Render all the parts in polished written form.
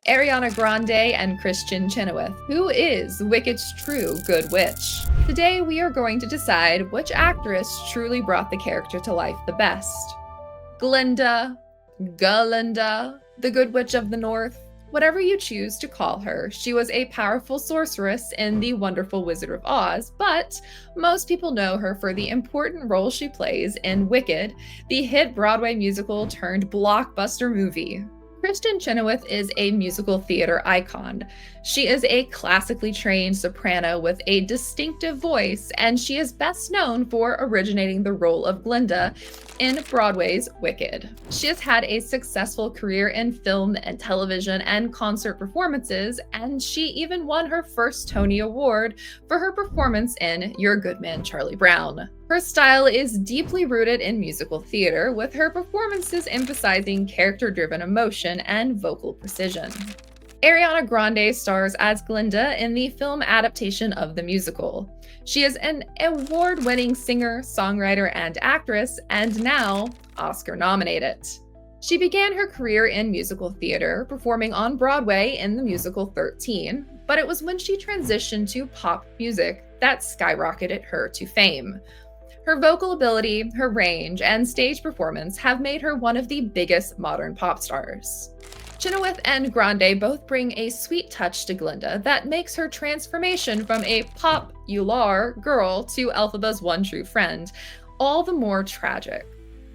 Ariana Grande and Kristin Chenoweth. Who is Wicked's true good witch? Today we are going to decide which actress truly brought the character to life the best. Glinda, Galinda, the Good Witch of the North, whatever you choose to call her, she was a powerful sorceress in The Wonderful Wizard of Oz, but most people know her for the important role she plays in Wicked, the hit Broadway musical turned blockbuster movie. Kristin Chenoweth is a musical theater icon. She is a classically trained soprano with a distinctive voice, and she is best known for originating the role of Glinda in Broadway's Wicked. She has had a successful career in film and television and concert performances, and she even won her first Tony Award for her performance in Your Good Man, Charlie Brown. Her style is deeply rooted in musical theater, with her performances emphasizing character-driven emotion and vocal precision. Ariana Grande stars as Glinda in the film adaptation of the musical. She is an award-winning singer, songwriter, and actress, and now Oscar-nominated. She began her career in musical theater, performing on Broadway in the musical 13, but it was when she transitioned to pop music that skyrocketed her to fame. Her vocal ability, her range, and stage performance have made her one of the biggest modern pop stars. Chenoweth and Grande both bring a sweet touch to Glinda that makes her transformation from a popular girl to Elphaba's one true friend all the more tragic.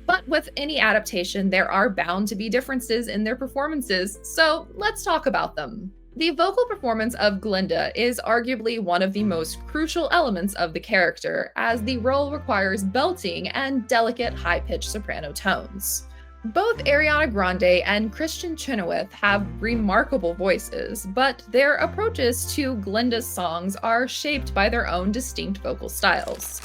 But with any adaptation, there are bound to be differences in their performances, so let's talk about them. The vocal performance of Glinda is arguably one of the most crucial elements of the character, as the role requires belting and delicate high-pitched soprano tones. Both Ariana Grande and Kristin Chenoweth have remarkable voices, but their approaches to Glinda's songs are shaped by their own distinct vocal styles.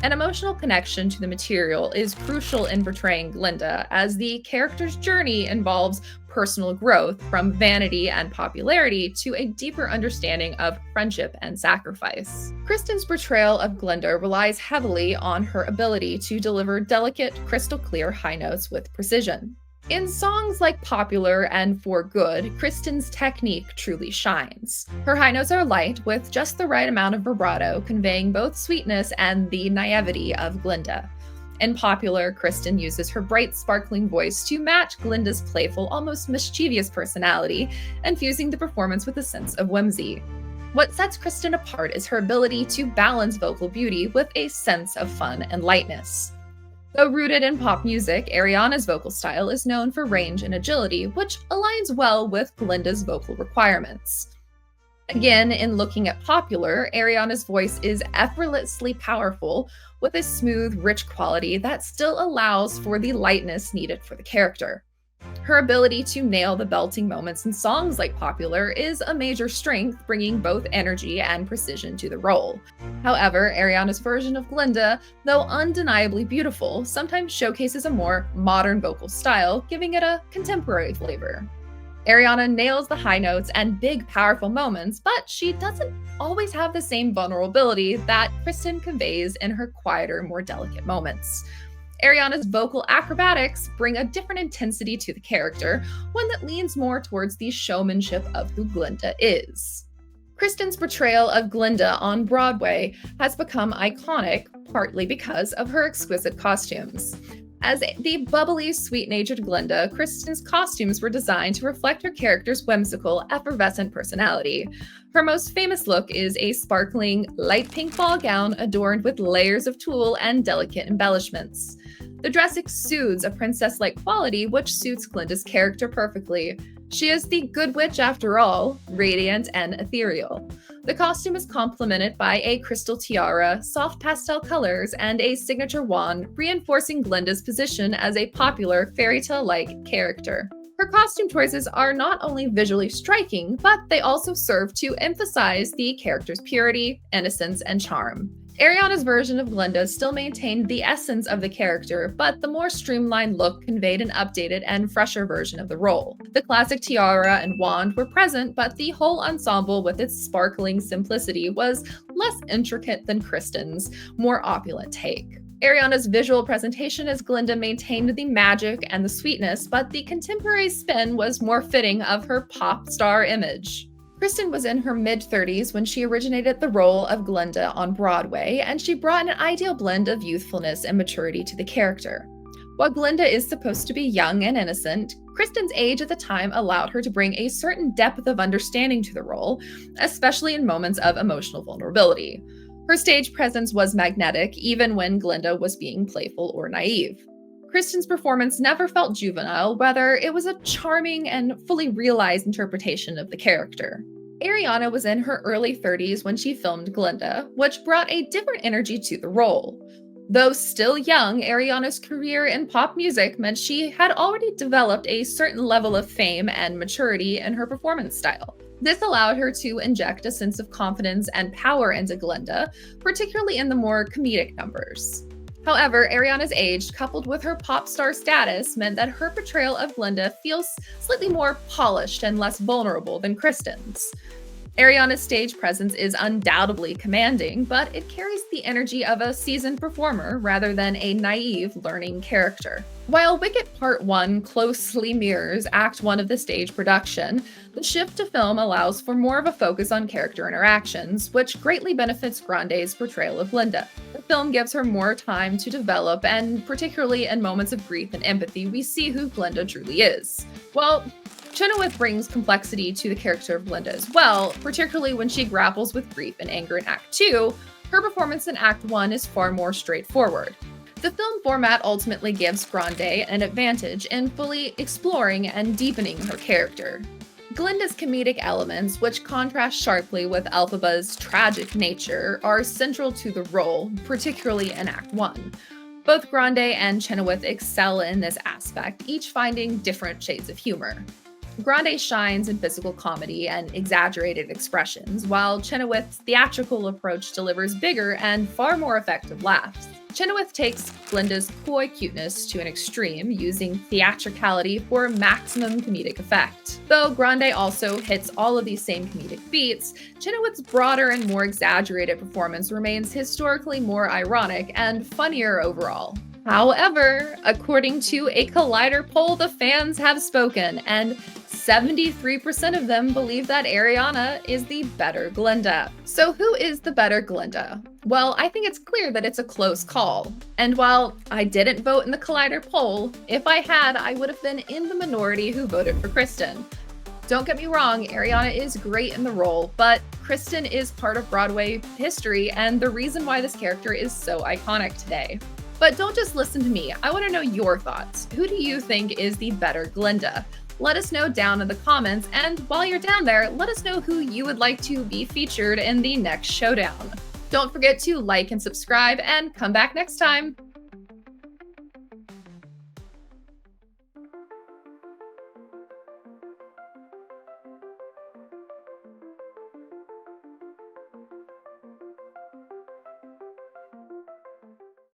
An emotional connection to the material is crucial in portraying Glinda, as the character's journey involves personal growth from vanity and popularity to a deeper understanding of friendship and sacrifice. Kristin's portrayal of Glinda relies heavily on her ability to deliver delicate, crystal-clear high notes with precision. In songs like Popular and For Good, Kristin's technique truly shines. Her high notes are light, with just the right amount of vibrato, conveying both sweetness and the naivety of Glinda. In Popular, Kristin uses her bright, sparkling voice to match Glinda's playful, almost mischievous personality, infusing the performance with a sense of whimsy. What sets Kristin apart is her ability to balance vocal beauty with a sense of fun and lightness. Though rooted in pop music, Ariana's vocal style is known for range and agility, which aligns well with Glinda's vocal requirements. Again, in looking at Popular, Ariana's voice is effortlessly powerful, with a smooth, rich quality that still allows for the lightness needed for the character. Her ability to nail the belting moments in songs like Popular is a major strength, bringing both energy and precision to the role. However, Ariana's version of Glinda, though undeniably beautiful, sometimes showcases a more modern vocal style, giving it a contemporary flavor. Ariana nails the high notes and big, powerful moments, but she doesn't always have the same vulnerability that Kristin conveys in her quieter, more delicate moments. Ariana's vocal acrobatics bring a different intensity to the character, one that leans more towards the showmanship of who Glinda is. Kristin's portrayal of Glinda on Broadway has become iconic, partly because of her exquisite costumes. As the bubbly, sweet-natured Glinda, Kristin's costumes were designed to reflect her character's whimsical, effervescent personality. Her most famous look is a sparkling, light pink ball gown adorned with layers of tulle and delicate embellishments. The dress exudes a princess-like quality which suits Glinda's character perfectly. She is the good witch after all, radiant and ethereal. The costume is complemented by a crystal tiara, soft pastel colors, and a signature wand, reinforcing Glinda's position as a popular fairy tale-like character. Her costume choices are not only visually striking, but they also serve to emphasize the character's purity, innocence, and charm. Ariana's version of Glinda still maintained the essence of the character, but the more streamlined look conveyed an updated and fresher version of the role. The classic tiara and wand were present, but the whole ensemble with its sparkling simplicity was less intricate than Kristin's more opulent take. Ariana's visual presentation as Glinda maintained the magic and the sweetness, but the contemporary spin was more fitting of her pop star image. Kristin was in her mid-30s when she originated the role of Glinda on Broadway, and she brought an ideal blend of youthfulness and maturity to the character. While Glinda is supposed to be young and innocent, Kristin's age at the time allowed her to bring a certain depth of understanding to the role, especially in moments of emotional vulnerability. Her stage presence was magnetic, even when Glinda was being playful or naive. Kristin's performance never felt juvenile, whether it was a charming and fully realized interpretation of the character. Ariana was in her early 30s when she filmed Glinda, which brought a different energy to the role. Though still young, Ariana's career in pop music meant she had already developed a certain level of fame and maturity in her performance style. This allowed her to inject a sense of confidence and power into Glinda, particularly in the more comedic numbers. However, Ariana's age, coupled with her pop star status, meant that her portrayal of Glinda feels slightly more polished and less vulnerable than Kristin's. Ariana's stage presence is undoubtedly commanding, but it carries the energy of a seasoned performer rather than a naive, learning character. While Wicked Part 1 closely mirrors Act 1 of the stage production, the shift to film allows for more of a focus on character interactions, which greatly benefits Grande's portrayal of Glinda. The film gives her more time to develop, and particularly in moments of grief and empathy, we see who Glinda truly is. Well, Chenoweth brings complexity to the character of Glinda as well, particularly when she grapples with grief and anger in Act 2. Her performance in Act 1 is far more straightforward. The film format ultimately gives Grande an advantage in fully exploring and deepening her character. Glinda's comedic elements, which contrast sharply with Elphaba's tragic nature, are central to the role, particularly in Act 1. Both Grande and Chenoweth excel in this aspect, each finding different shades of humor. Grande shines in physical comedy and exaggerated expressions, while Chenoweth's theatrical approach delivers bigger and far more effective laughs. Chenoweth takes Glinda's coy cuteness to an extreme, using theatricality for maximum comedic effect. Though Grande also hits all of these same comedic beats, Chenoweth's broader and more exaggerated performance remains historically more ironic and funnier overall. However, according to a Collider poll, the fans have spoken, and 73% of them believe that Ariana is the better Glinda. So who is the better Glinda? Well, I think it's clear that it's a close call. And while I didn't vote in the Collider poll, if I had, I would have been in the minority who voted for Kristin. Don't get me wrong, Ariana is great in the role, but Kristin is part of Broadway history and the reason why this character is so iconic today. But don't just listen to me, I want to know your thoughts. Who do you think is the better Glinda? Let us know down in the comments, and while you're down there, let us know who you would like to be featured in the next showdown. Don't forget to like and subscribe, and come back next time!